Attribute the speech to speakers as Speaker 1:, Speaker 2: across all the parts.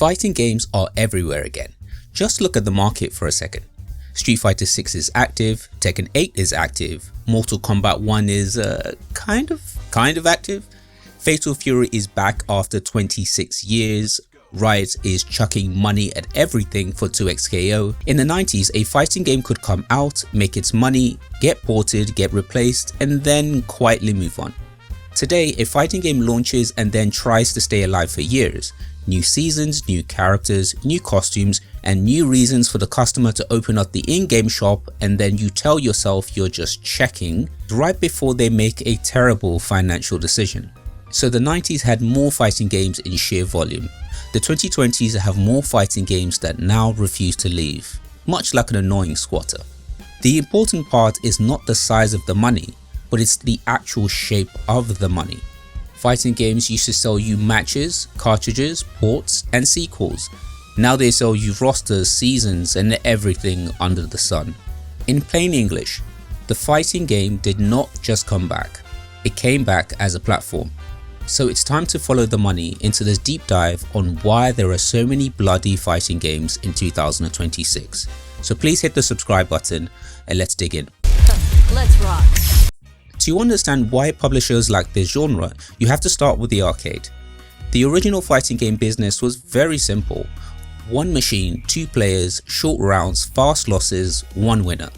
Speaker 1: Fighting games are everywhere again. Just look at the market for a second. Street Fighter 6 is active, Tekken 8 is active, Mortal Kombat 1 is kind of active, Fatal Fury is back after 26 years, Riot is chucking money at everything for 2xKO. In the 90s, a fighting game could come out, make its money, get ported, get replaced, and then quietly move on. Today, a fighting game launches and then tries to stay alive for years. New seasons, new characters, new costumes, and new reasons for the customer to open up the in-game shop, and then you tell yourself you're just checking right before they make a terrible financial decision. So the 90s had more fighting games in sheer volume. The 2020s have more fighting games that now refuse to leave, much like an annoying squatter. The important part is not the size of the money, but it's the actual shape of the money. Fighting games used to sell you matches, cartridges, ports, and sequels. Now they sell you rosters, seasons, and everything under the sun. In plain English, the fighting game did not just come back, it came back as a platform. So it's time to follow the money into this deep dive on why there are so many bloody fighting games in 2026. So please hit the subscribe button and let's dig in.
Speaker 2: Let's rock.
Speaker 1: To understand why publishers like this genre, you have to start with the arcade. The original fighting game business was very simple. One machine, two players, short rounds, fast losses, one winner.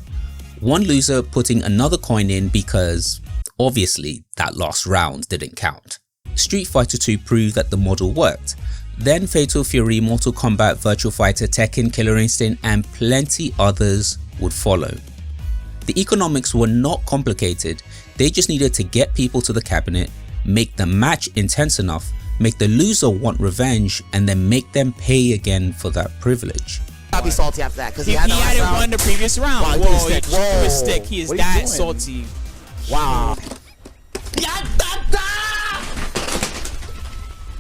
Speaker 1: One loser putting another coin in because, obviously, that last round didn't count. Street Fighter 2 proved that the model worked. Then Fatal Fury, Mortal Kombat, Virtua Fighter, Tekken, Killer Instinct, and plenty others would follow. The economics were not complicated, they just needed to get people to the cabinet, make the match intense enough, make the loser want revenge, and then make them pay again for that privilege.
Speaker 3: I'll be salty after that because
Speaker 4: He hadn't won the previous round.
Speaker 3: Wow,
Speaker 4: Whoa,
Speaker 3: he threw
Speaker 4: he
Speaker 3: a
Speaker 4: threw a
Speaker 3: stick.
Speaker 4: stick. He is
Speaker 3: What are you
Speaker 4: that
Speaker 3: doing?
Speaker 4: salty.
Speaker 3: Wow.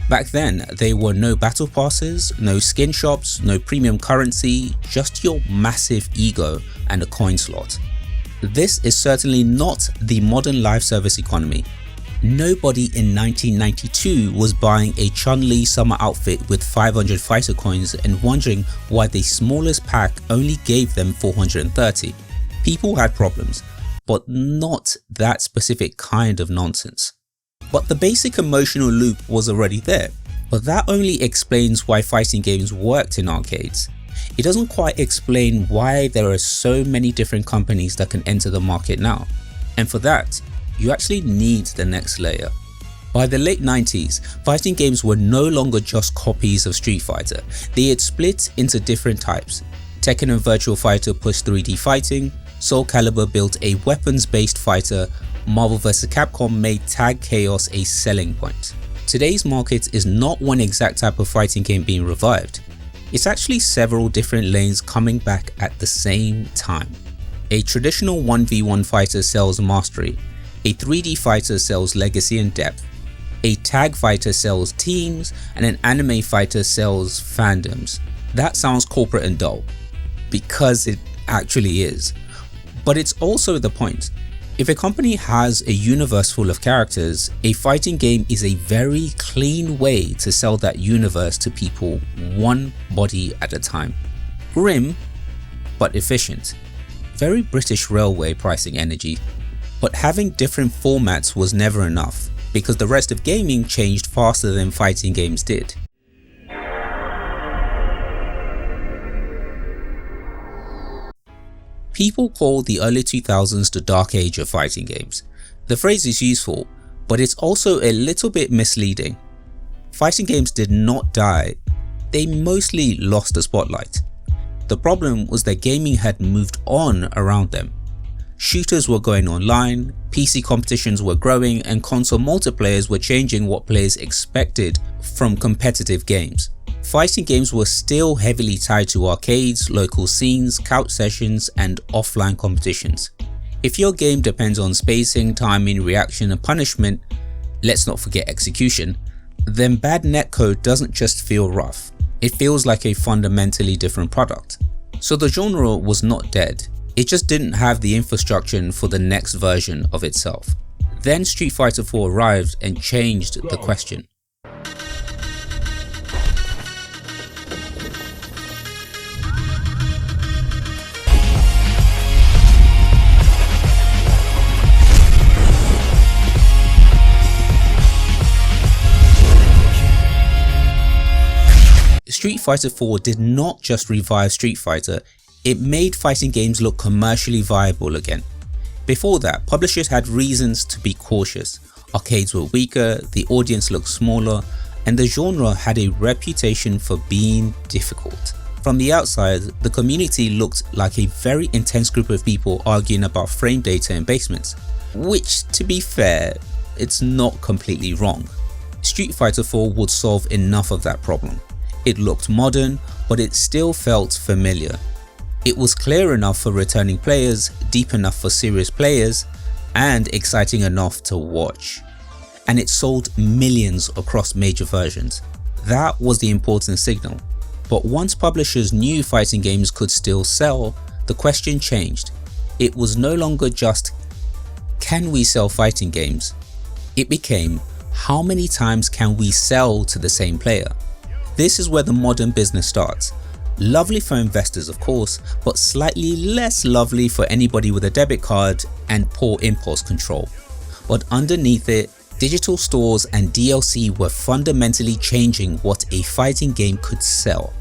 Speaker 1: Back then, there were no battle passes, no skin shops, no premium currency, just your massive ego and a coin slot. This is certainly not the modern live service economy. Nobody in 1992 was buying a Chun-Li summer outfit with 500 fighter coins and wondering why the smallest pack only gave them 430. People had problems, but not that specific kind of nonsense. But the basic emotional loop was already there, but that only explains why fighting games worked in arcades. It doesn't quite explain why there are so many different companies that can enter the market now. And for that, you actually need the next layer. By the late 90s, fighting games were no longer just copies of Street Fighter. They had split into different types. Tekken and Virtua Fighter pushed 3D fighting, Soul Calibur built a weapons-based fighter, Marvel vs. Capcom made Tag Chaos a selling point. Today's market is not one exact type of fighting game being revived. It's actually several different lanes coming back at the same time. A traditional 1v1 fighter sells mastery, a 3D fighter sells legacy and depth, a tag fighter sells teams, and an anime fighter sells fandoms. That sounds corporate and dull, because it actually is. But it's also the point. If a company has a universe full of characters, a fighting game is a very clean way to sell that universe to people one body at a time. Grim, but efficient. Very British Railway pricing energy. But having different formats was never enough, because the rest of gaming changed faster than fighting games did. People call the early 2000s the dark age of fighting games. The phrase is useful, but it's also a little bit misleading. Fighting games did not die, they mostly lost the spotlight. The problem was that gaming had moved on around them. Shooters were going online, PC competitions were growing, and console multiplayers were changing what players expected from competitive games. Fighting games were still heavily tied to arcades, local scenes, couch sessions, and offline competitions. If your game depends on spacing, timing, reaction, and punishment, let's not forget execution, then bad netcode doesn't just feel rough, it feels like a fundamentally different product. So the genre was not dead, it just didn't have the infrastructure for the next version of itself. Then Street Fighter 4 arrived and changed the question. Street Fighter 4 did not just revive Street Fighter, it made fighting games look commercially viable again. Before that, publishers had reasons to be cautious. Arcades were weaker, the audience looked smaller, and the genre had a reputation for being difficult. From the outside, the community looked like a very intense group of people arguing about frame data in basements, which, to be fair, it's not completely wrong. Street Fighter 4 would solve enough of that problem. It looked modern, but it still felt familiar. It was clear enough for returning players, deep enough for serious players, and exciting enough to watch. And it sold millions across major versions. That was the important signal. But once publishers knew fighting games could still sell, the question changed. It was no longer just, can we sell fighting games? It became, how many times can we sell to the same player? This is where the modern business starts. Lovely for investors of course, but slightly less lovely for anybody with a debit card and poor impulse control. But underneath it, digital stores and DLC were fundamentally changing what a fighting game could sell.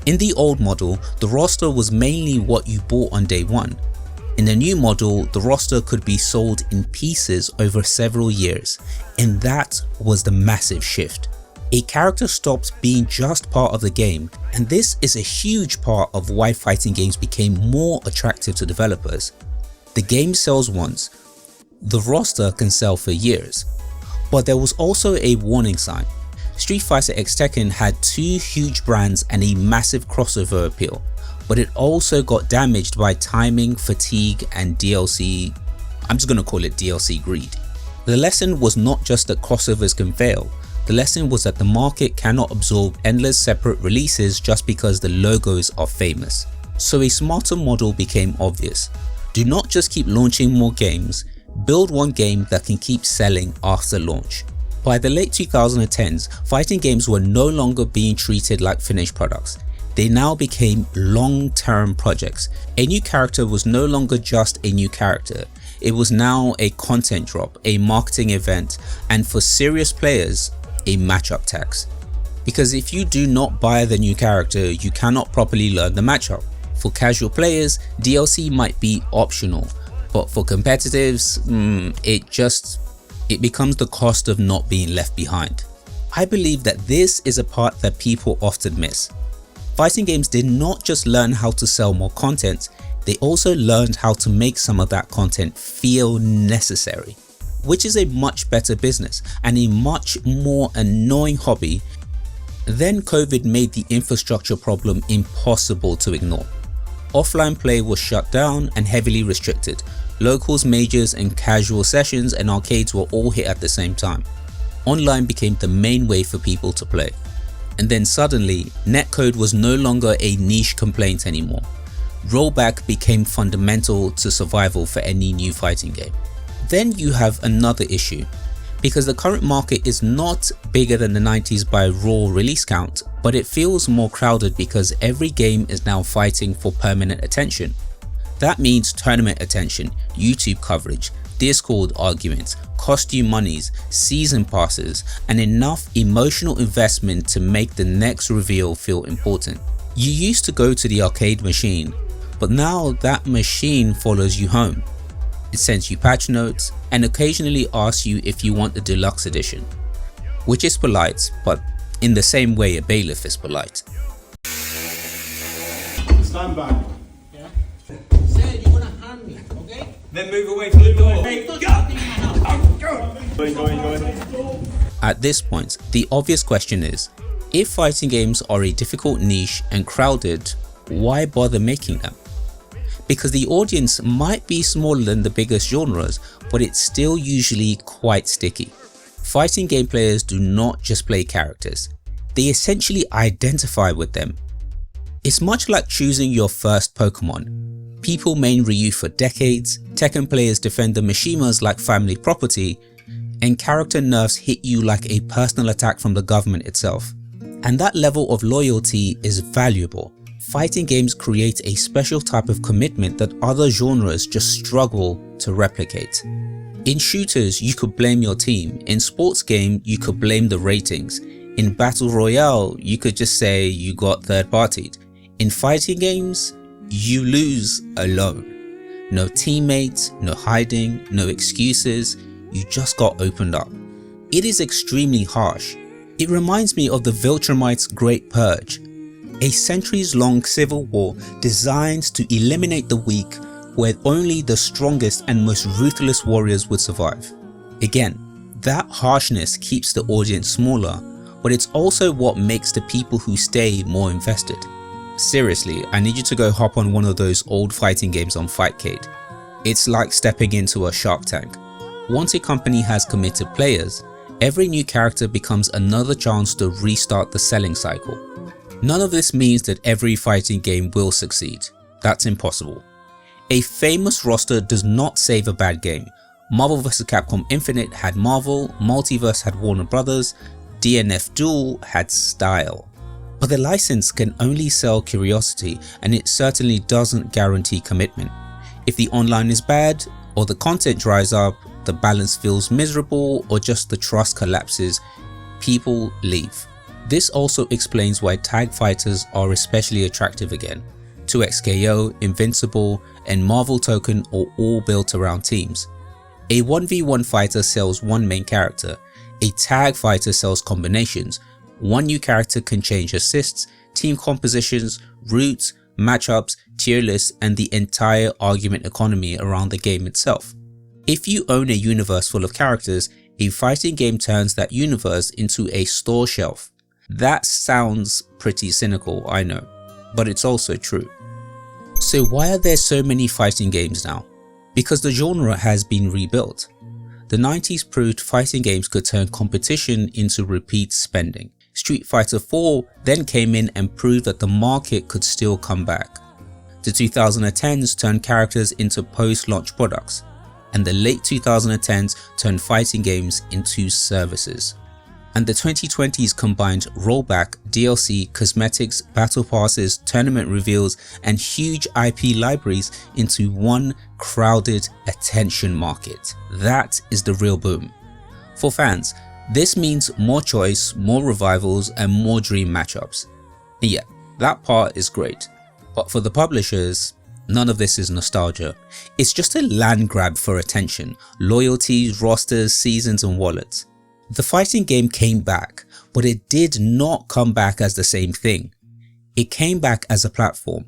Speaker 1: In the old model, the roster was mainly what you bought on day one. In the new model, the roster could be sold in pieces over several years, and that was the massive shift. A character stopped being just part of the game, and this is a huge part of why fighting games became more attractive to developers. The game sells once, the roster can sell for years. But there was also a warning sign. Street Fighter X Tekken had two huge brands and a massive crossover appeal, but it also got damaged by timing, fatigue, and DLC, I'm just gonna call it DLC greed. The lesson was not just that crossovers can fail, the lesson was that the market cannot absorb endless separate releases just because the logos are famous. So a smarter model became obvious. Do not just keep launching more games, build one game that can keep selling after launch. By the late 2010s, fighting games were no longer being treated like finished products. They now became long-term projects. A new character was no longer just a new character. It was now a content drop, a marketing event, and for serious players, a matchup tax. Because if you do not buy the new character, you cannot properly learn the matchup. For casual players, DLC might be optional, but for competitives, it becomes the cost of not being left behind. I believe that this is a part that people often miss. Fighting games did not just learn how to sell more content, they also learned how to make some of that content feel necessary, which is a much better business and a much more annoying hobby. Then COVID made the infrastructure problem impossible to ignore. Offline play was shut down and heavily restricted. Locals, majors, and casual sessions and arcades were all hit at the same time. Online became the main way for people to play. And then suddenly, netcode was no longer a niche complaint anymore. Rollback became fundamental to survival for any new fighting game. Then you have another issue. Because the current market is not bigger than the 90s by raw release count, but it feels more crowded because every game is now fighting for permanent attention. That means tournament attention, YouTube coverage, Discord arguments, costume monies, season passes, and enough emotional investment to make the next reveal feel important. You used to go to the arcade machine, but now that machine follows you home. It sends you patch notes and occasionally asks you if you want the deluxe edition, which is polite, but in the same way a bailiff is polite.
Speaker 2: Stand back.
Speaker 5: Yeah. Say you're gonna harm me, okay?
Speaker 2: Then move away from the door.
Speaker 5: Hey, go.
Speaker 1: At this point, the obvious question is, if fighting games are a difficult niche and crowded, why bother making them? Because the audience might be smaller than the biggest genres, but it's still usually quite sticky. Fighting game players do not just play characters, they essentially identify with them. It's much like choosing your first Pokemon. People main Ryu for decades, Tekken players defend the Mishimas like family property, and character nerfs hit you like a personal attack from the government itself. And that level of loyalty is valuable. Fighting games create a special type of commitment that other genres just struggle to replicate. In shooters, you could blame your team. In sports game, you could blame the ratings. In Battle Royale, you could just say you got third-partied. In fighting games, you lose alone. No teammates, no hiding, no excuses, you just got opened up. It is extremely harsh. It reminds me of the Viltrumites' Great Purge, a centuries-long civil war designed to eliminate the weak, where only the strongest and most ruthless warriors would survive. Again, that harshness keeps the audience smaller, but it's also what makes the people who stay more invested. Seriously, I need you to go hop on one of those old fighting games on Fightcade. It's like stepping into a Shark Tank. Once a company has committed players, every new character becomes another chance to restart the selling cycle. None of this means that every fighting game will succeed. That's impossible. A famous roster does not save a bad game. Marvel vs. Capcom Infinite had Marvel, Multiverse had Warner Brothers, DNF Duel had style. But the license can only sell curiosity, and it certainly doesn't guarantee commitment. If the online is bad, or the content dries up, the balance feels miserable, or just the trust collapses, people leave. This also explains why tag fighters are especially attractive again. 2XKO, Invincible, and Marvel Token are all built around teams. A 1v1 fighter sells one main character, a tag fighter sells combinations. One new character can change assists, team compositions, routes, matchups, tier lists, and the entire argument economy around the game itself. If you own a universe full of characters, a fighting game turns that universe into a store shelf. That sounds pretty cynical, I know, but it's also true. So why are there so many fighting games now? Because the genre has been rebuilt. The 90s proved fighting games could turn competition into repeat spending. Street Fighter 4 then came in and proved that the market could still come back. The 2010s turned characters into post-launch products, and the late 2010s turned fighting games into services. And the 2020s combined rollback, DLC, cosmetics, battle passes, tournament reveals, and huge IP libraries into one crowded attention market. That is the real boom. For fans, this means more choice, more revivals, and more dream matchups. And yeah, that part is great. But for the publishers, none of this is nostalgia. It's just a land grab for attention, loyalties, rosters, seasons, and wallets. The fighting game came back, but it did not come back as the same thing. It came back as a platform.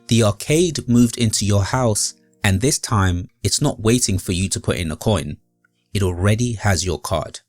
Speaker 1: The arcade moved into your house, and this time it's not waiting for you to put in a coin. It already has your card.